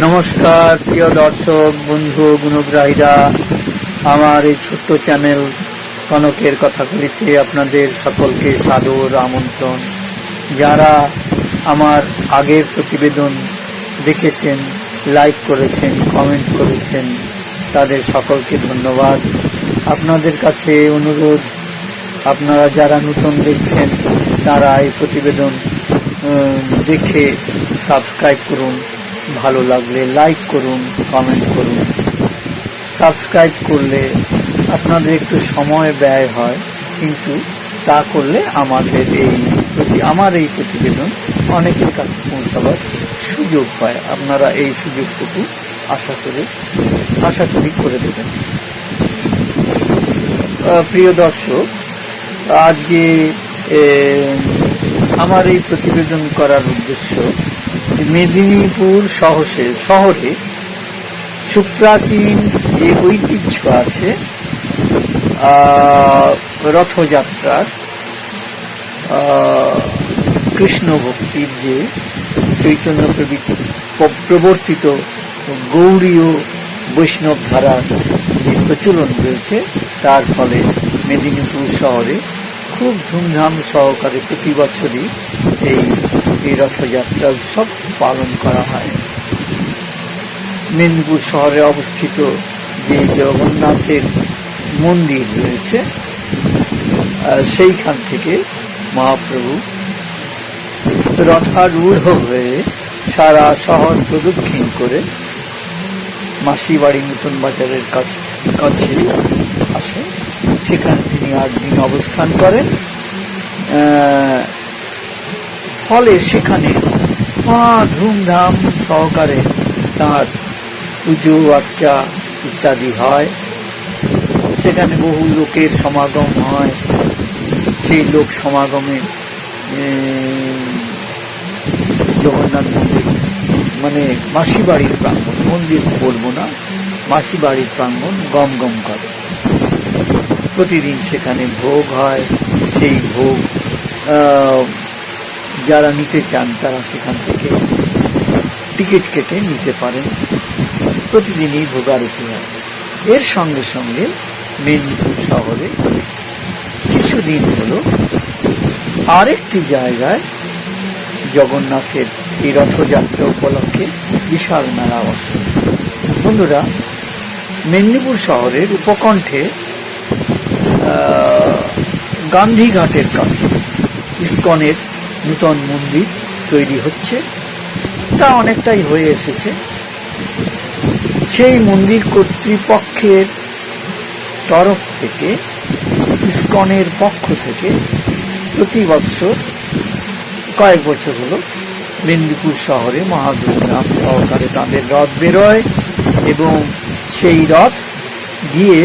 নমস্কার প্রিয় দর্শক বন্ধু গুণগ্রাহীরা, আমার এই ছোট্ট চ্যানেল কনকের কথাগুলিতে আপনাদের সকলকে সাদর আমন্ত্রণ। যারা আমার আগের প্রতিবেদন দেখেছেন, লাইক করেছেন, কমেন্ট করেছেন, তাদের সকলকে ধন্যবাদ। আপনাদের কাছে অনুরোধ, আপনারা যারা নতুন দেখছেন তারা এই প্রতিবেদন দেখে সাবস্ক্রাইব করুন, ভালো লাগলে লাইক করুন, কমেন্ট করুন। সাবস্ক্রাইব করলে আপনাদের একটু সময় ব্যয় হয়, কিন্তু তা করলে আমার এই প্রতিবেদন অনেকের কাছে পৌঁছাবার সুযোগ হয়। আপনারা এই সুযোগটুকু আশা করি করে দেবেন। প্রিয় দর্শক, আজকে আমার এই প্রতিবেদন করার উদ্দেশ্য মেদিনীপুর শহরে সুপ্রাচীন যে ঐতিহ্য আছে রথযাত্রার, কৃষ্ণ ভক্তির যে চৈতন্য প্রবর্তিত গৌড়ীয় বৈষ্ণব ধারার যে প্রচলন রয়েছে, তার ফলে মেদিনীপুর শহরে খুব ধুমধাম সহকারে প্রতি বছরই এই রথযাত্রা উৎসব পালন করা হয়। মেদিনীপুর শহরে অবস্থিত যে জগন্নাথের মন্দির রয়েছে, সেইখান থেকে মহাপ্রভু রথারূঢ় হয়ে সারা শহর প্রদক্ষিণ করে মাসিবাড়ি নতুন বাজারের কাছে আসেন। সেখানে তিনি 8 দিন অবস্থান করেন। ফলে সেখানে ধুমধাম সহকারে তার পুজো আর্চা ইত্যাদি হয়। সেখানে বহু লোকের সমাগম হয়। সেই লোক সমাগমে জগন্নাথ মন্দির, মানে মাসিবাড়ির প্রাঙ্গণ, মন্দির বলবো না, মাসিবাড়ির প্রাঙ্গণ গম গম করে। প্রতিদিন সেখানে ভোগ হয়। সেই ভোগ যারা নিতে চান তারা সেখান থেকে টিকিট কেটে নিতে পারেন। প্রতিদিনই ভোগারতি হয়। এর সঙ্গে সঙ্গে মেদিনীপুর শহরে কিছুদিন হলো আরেকটি জায়গায় জগন্নাথের এই রথযাত্রা উপলক্ষে বিশাল মেলা বসে। বন্ধুরা, মেদিনীপুর শহরের উপকণ্ঠে গান্ধীঘাটের কাছে ইস্কনের নূতন মন্দির তৈরি হচ্ছে। তা অনেকটাই হয়ে এসেছে। সেই মন্দির কর্তৃপক্ষের তরফ থেকে, ইস্কনের পক্ষ থেকে প্রতি বছর, কয়েক বছর হলো মেদিনীপুর শহরে মহাধুমধাম সহকারে তাদের রথ বেরোয় এবং সেই রথ গিয়ে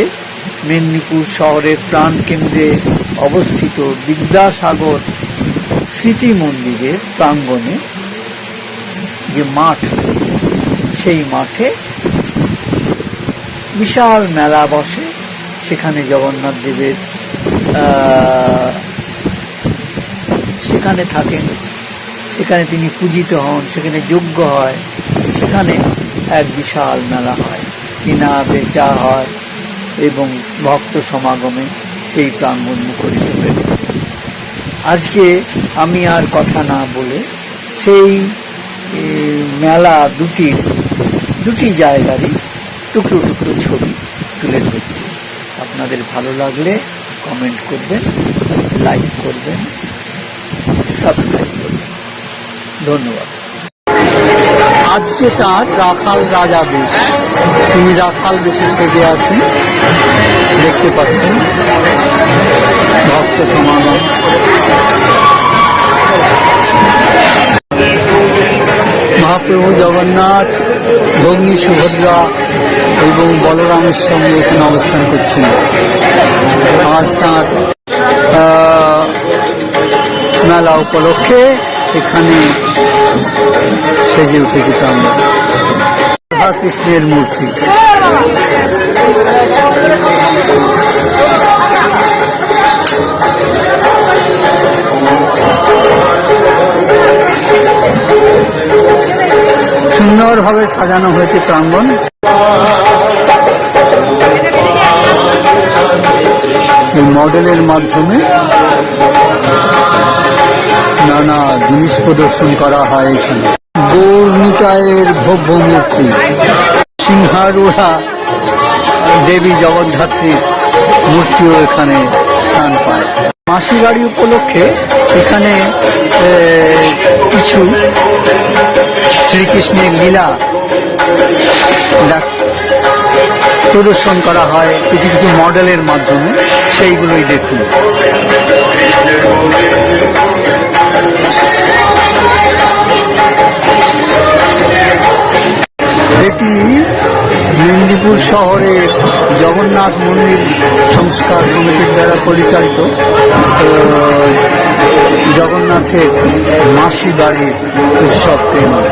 মেদিনীপুর শহরের প্রাণকেন্দ্রে অবস্থিত বিদ্যাসাগর স্মৃতি মন্দিরের প্রাঙ্গণে যে মাঠ রয়েছে, সেই মাঠে বিশাল মেলা বসে। সেখানে জগন্নাথ দেবের সেখানে থাকেন, সেখানে তিনি পূজিত হন, সেখানে যজ্ঞ হয়, সেখানে এক বিশাল মেলা হয়, কেনা বেচা হয় এবং ভক্ত সমাগমে সেই প্রাঙ্গণ মুখরিত হয়ে যায়। আজকে আমি আর কথা না বলে সেই মেলা দুটি জায়গারই টুকরো টুকরো ছবি তুলে ধরছি। আপনাদের ভালো লাগলে কমেন্ট করবেন, লাইক করবেন, সাবস্ক্রাইব করবেন। ধন্যবাদ। আজকে তার রাখাল রাজা বেশ, তিনি রাখাল বেশে সেজে আছেন, দেখতে পাচ্ছেন। ভক্ত সমাগম, মহাপ্রভু জগন্নাথ, ভগ্নী সুভদ্রা এবং বলরামের সঙ্গে এখানে অবস্থান করছেন। আজ তাঁর মেলা উপলক্ষে এখানে সেজে উঠেছে আমরা রাধাকৃষ্ণের মূর্তি। সুন্দর সুন্দরভাবে সাজানো হয়েছে প্রাঙ্গণ। এই মডেলের মাধ্যমে নানা জিনিস প্রদর্শন করা হয় এখানে। গৌর নিতায়ের ভব্য মূর্তি, সিংহারূঢ়া দেবী জগদ্ধাত্রীর মূর্তিও এখানে স্থান পায়। মাসি বাড়ি উপলক্ষে এখানে কিছু শ্রীকৃষ্ণের লীলা প্রদর্শন করা হয় কিছু কিছু মডেলের মাধ্যমে, সেইগুলোই দেখুন। এটি মেদিনীপুর শহরের জগন্নাথ মন্দির সংস্কার কমিটির দ্বারা পরিচালিত জগন্নাথের মাসি বাড়ির উৎসব কেন্দ্র।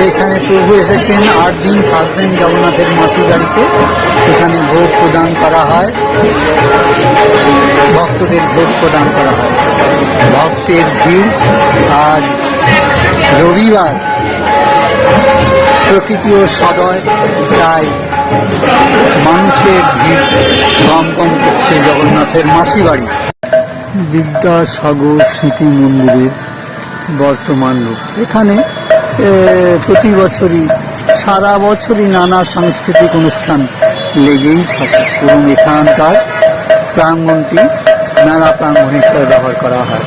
এখানে প্রভু এসেছেন, 8 দিন থাকবেন জগন্নাথের মাসি বাড়িতে। এখানে ভোগ প্রদান করা হয়, ভক্তদের ভোগ প্রদান করা হয়। ভক্তের ভিড়, আজ রবিবার, প্রকৃতিও সদয়, তাই মানুষের ভিড় কম করছে জগন্নাথের মাসি বাড়ি। বিদ্যাসাগর স্মৃতি মন্দিরের বর্তমান রূপ। এখানে প্রতি বছরই, সারা বছরই নানা সাংস্কৃতিক অনুষ্ঠান লেগেই থাকে এবং এখানকার প্রাঙ্গণটি মেলা প্রাঙ্গণ হিসেবে ব্যবহার করা হয়।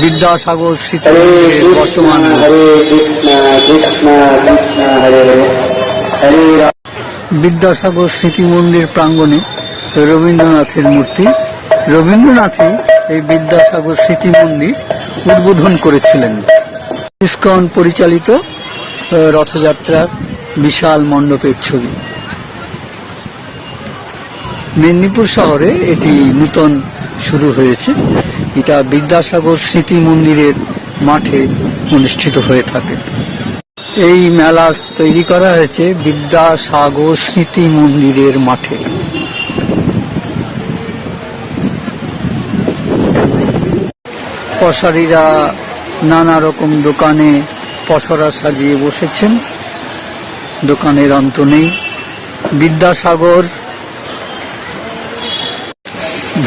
বিদ্যাসাগর স্মৃতি বর্তমান বিদ্যাসাগর স্মৃতি মন্দির প্রাঙ্গণে রবীন্দ্রনাথের মূর্তি। রবীন্দ্রনাথই এই বিদ্যাসাগর স্মৃতি মন্দির উদ্বোধন করেছিলেন। ইসকন পরিচালিত রথযাত্রার বিশাল মণ্ডপের ছবি। মেদিনীপুর শহরে এটি নূতন শুরু হয়েছে। এটা বিদ্যাসাগর স্মৃতি মন্দিরের মাঠে অনুষ্ঠিত হয়ে থাকে। এই মেলা তৈরি করা হয়েছে বিদ্যাসাগর স্মৃতি মন্দিরের মাঠে। পশারীরা নানা রকম দোকানে পসরা সাজিয়ে বসেছেন, দোকানের অন্ত নেই। বিদ্যাসাগর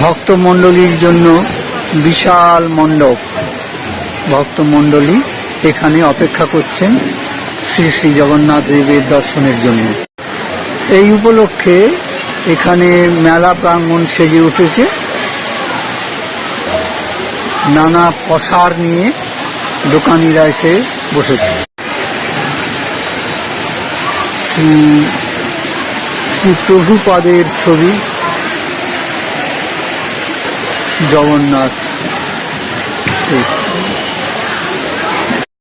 ভক্তমণ্ডলীর জন্য বিশাল মণ্ডপ, ভক্তমণ্ডলী এখানে অপেক্ষা করছেন শ্রী শ্রী জগন্নাথ দেবের দর্শনের জন্য। এই উপলক্ষে এখানে মেলা প্রাঙ্গণ সেজে উঠেছে। নানা পসার নিয়ে দোকানিরা এসে বসেছে। শ্রী শ্রী প্রভুপাদের ছবি, জগন্নাথ।